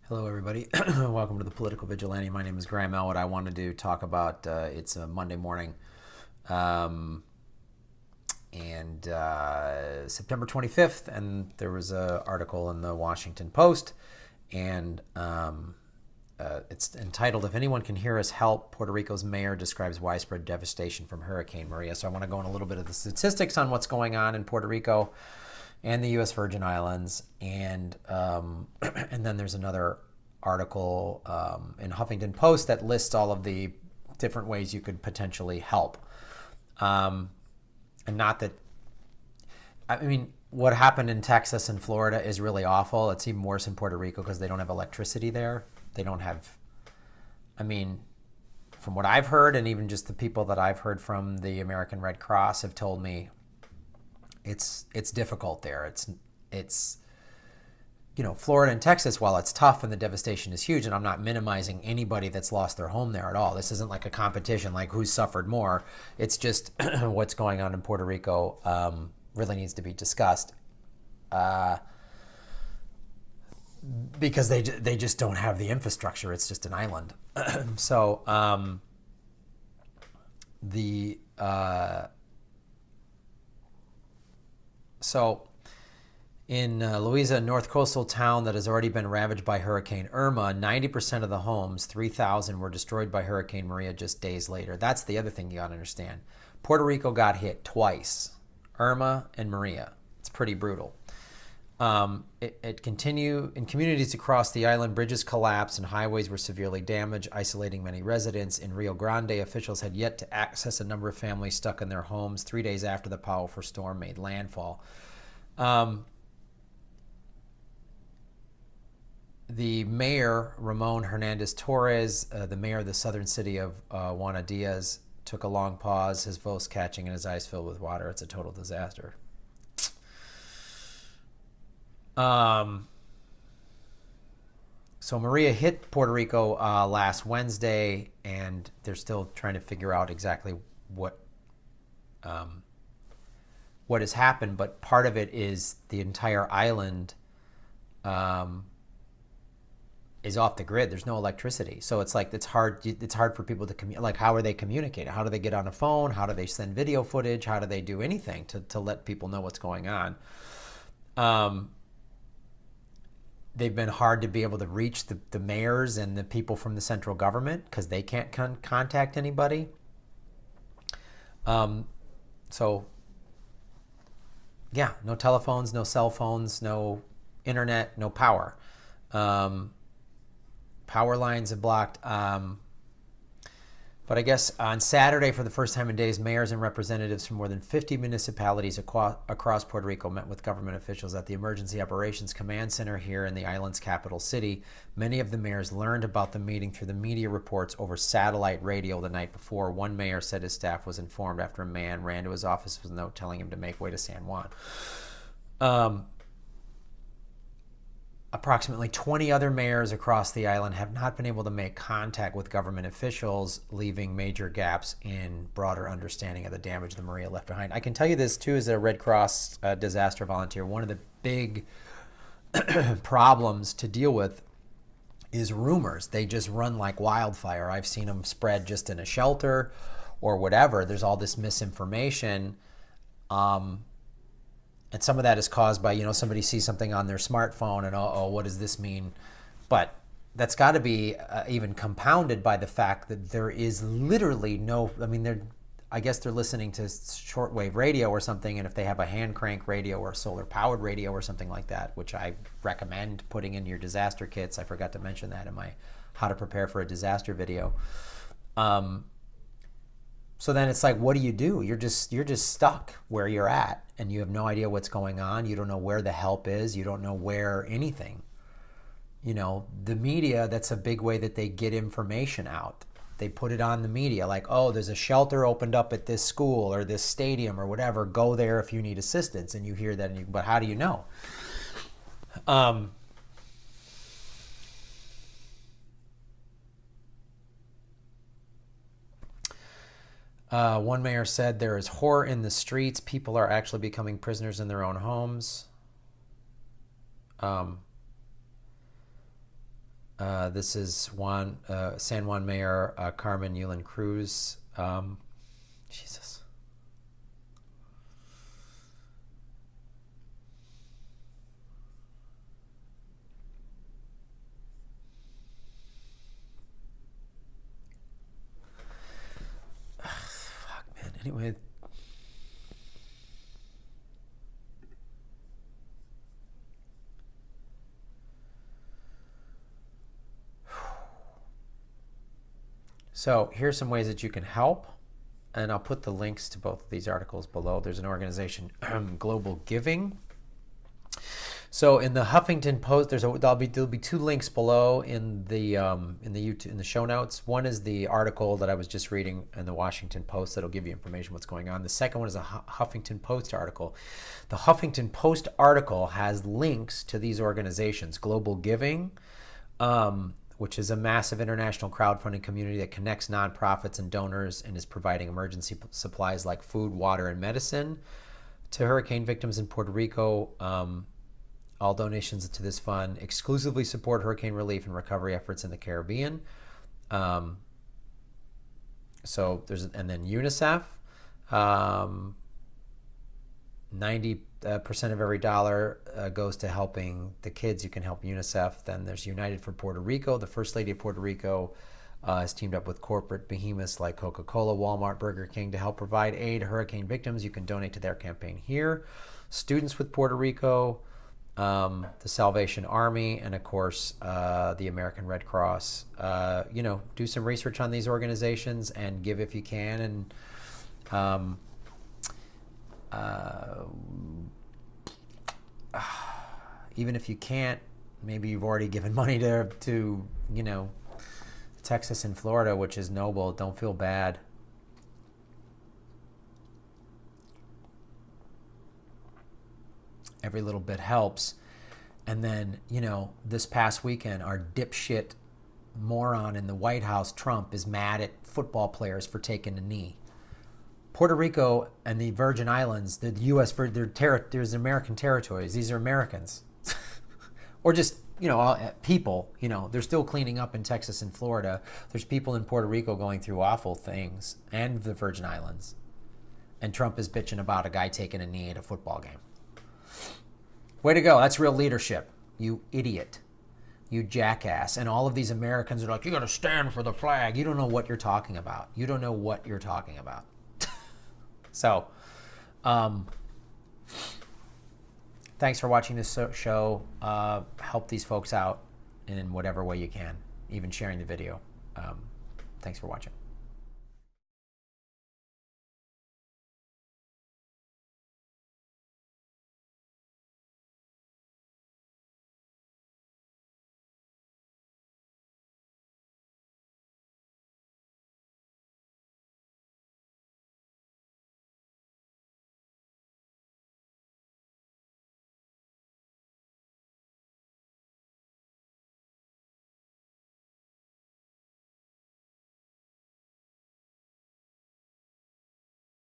Hello, everybody. Welcome to the Political Vigilante. My name is Graham Elwood. I wanted to talk about it's a Monday morning, um, and September 25th, and there was an article in the Washington Post, and it's entitled, "If Anyone Can Hear Us, Help. Puerto Rico's Mayor Describes Widespread Devastation from Hurricane Maria." So I want to go in a little bit of the statistics on what's going on in Puerto Rico and the U.S. Virgin Islands, and and then there's another article in Huffington Post that lists all of the different ways you could potentially help. And not that, I mean, what happened in Texas and Florida is really awful. It's even worse in Puerto Rico because they don't have electricity there. They don't have, I mean, from what I've heard, and even just the people that I've heard from the American Red Cross have told me, it's difficult there. It's Florida and Texas, while it's tough and the devastation is huge, and I'm not minimizing anybody that's lost their home there at all. This isn't like a competition, like who's suffered more. It's just what's going on in Puerto Rico really needs to be discussed because they just don't have the infrastructure. It's just an island. So in Louisa, a north coastal town that has already been ravaged by Hurricane Irma, 90% of the homes, 3,000, were destroyed by Hurricane Maria just days later. That's the other thing you got to understand. Puerto Rico got hit twice, Irma and Maria. It's pretty brutal. It continued in communities across the island. Bridges collapsed and highways were severely damaged, isolating many residents. In Rio Grande, officials had yet to access a number of families stuck in their homes 3 days after the powerful storm made landfall. The mayor, Ramon Hernandez Torres, the mayor of the southern city of Juana Diaz, took a long pause, his voice catching and his eyes filled with water. It's a total disaster. So Maria hit Puerto Rico last Wednesday, and they're still trying to figure out exactly what has happened. But part of it is the entire island is off the grid. There's no electricity, so it's like it's hard for people to communicate. Like, how are they communicating? How do they get on a phone? How do they send video footage? How do they do anything to let people know what's going on? They've been hard to be able to reach the mayors and the people from the central government because they can't contact anybody. So yeah, no telephones, no cell phones, no internet, no power. Power lines are blocked. But I guess on Saturday, for the first time in days, mayors and representatives from more than 50 municipalities across Puerto Rico met with government officials at the Emergency Operations Command Center here in the island's capital city. Many of the mayors learned about the meeting through the media reports over satellite radio the night before. One mayor said his staff was informed after a man ran to his office with a note telling him to make way to San Juan. Approximately 20 other mayors across the island have not been able to make contact with government officials, leaving major gaps in broader understanding of the damage that Maria left behind. I can tell you this, too, as a Red Cross disaster volunteer. One of the big problems to deal with is rumors. They just run like wildfire. I've seen them spread just in a shelter or whatever. There's all this misinformation. And some of that is caused by, somebody sees something on their smartphone and, what does this mean? But that's got to be even compounded by the fact that there is literally no, I guess they're listening to shortwave radio or something, and if they have a hand crank radio or solar powered radio or something like that, which I recommend putting in your disaster kits. I forgot to mention that in my how to prepare for a disaster video. So then it's like, what do? You're just stuck where you're at, and you have no idea what's going on. You don't know where the help is. You don't know where anything. The media, that's a big way that they get information out. They put it on the media, like, oh, there's a shelter opened up at this school or this stadium or whatever. Go there if you need assistance. And you hear that, but how do you know? One mayor said there is horror in the streets. People are actually becoming prisoners in their own homes. This is San Juan Mayor Carmen Yulin Cruz. Jesus. Fuck, man. Anyway. So here's some ways that you can help, and I'll put the links to both of these articles below. There's an organization, GlobalGiving. So in the Huffington Post, there'll be two links below in the show notes. One is the article that I was just reading in the Washington Post that'll give you information what's going on. The second one is a Huffington Post article. The Huffington Post article has links to these organizations, GlobalGiving, which is a massive international crowdfunding community that connects nonprofits and donors and is providing emergency supplies like food, water, and medicine to hurricane victims in Puerto Rico. All donations to this fund exclusively support hurricane relief and recovery efforts in the Caribbean. And then UNICEF. 90% of every dollar goes to helping the kids. You can help UNICEF. Then there's United for Puerto Rico. The First Lady of Puerto Rico has teamed up with corporate behemoths like Coca-Cola, Walmart, Burger King to help provide aid to hurricane victims. You can donate to their campaign here. Students with Puerto Rico, the Salvation Army, and of course the American Red Cross. Do some research on these organizations and give if you can. And even if you can't, maybe you've already given money to Texas and Florida, which is noble. Don't feel bad. Every little bit helps. And then, this past weekend, our dipshit moron in the White House, Trump, is mad at football players for taking a knee. Puerto Rico and the Virgin Islands, the U.S., there's American territories. These are Americans. Or just, people, they're still cleaning up in Texas and Florida. There's people in Puerto Rico going through awful things, and the Virgin Islands. And Trump is bitching about a guy taking a knee at a football game. Way to go. That's real leadership. You idiot. You jackass. And all of these Americans are like, you got to stand for the flag. You don't know what you're talking about. You don't know what you're talking about. So, thanks for watching this show. Help these folks out in whatever way you can, even sharing the video. Thanks for watching.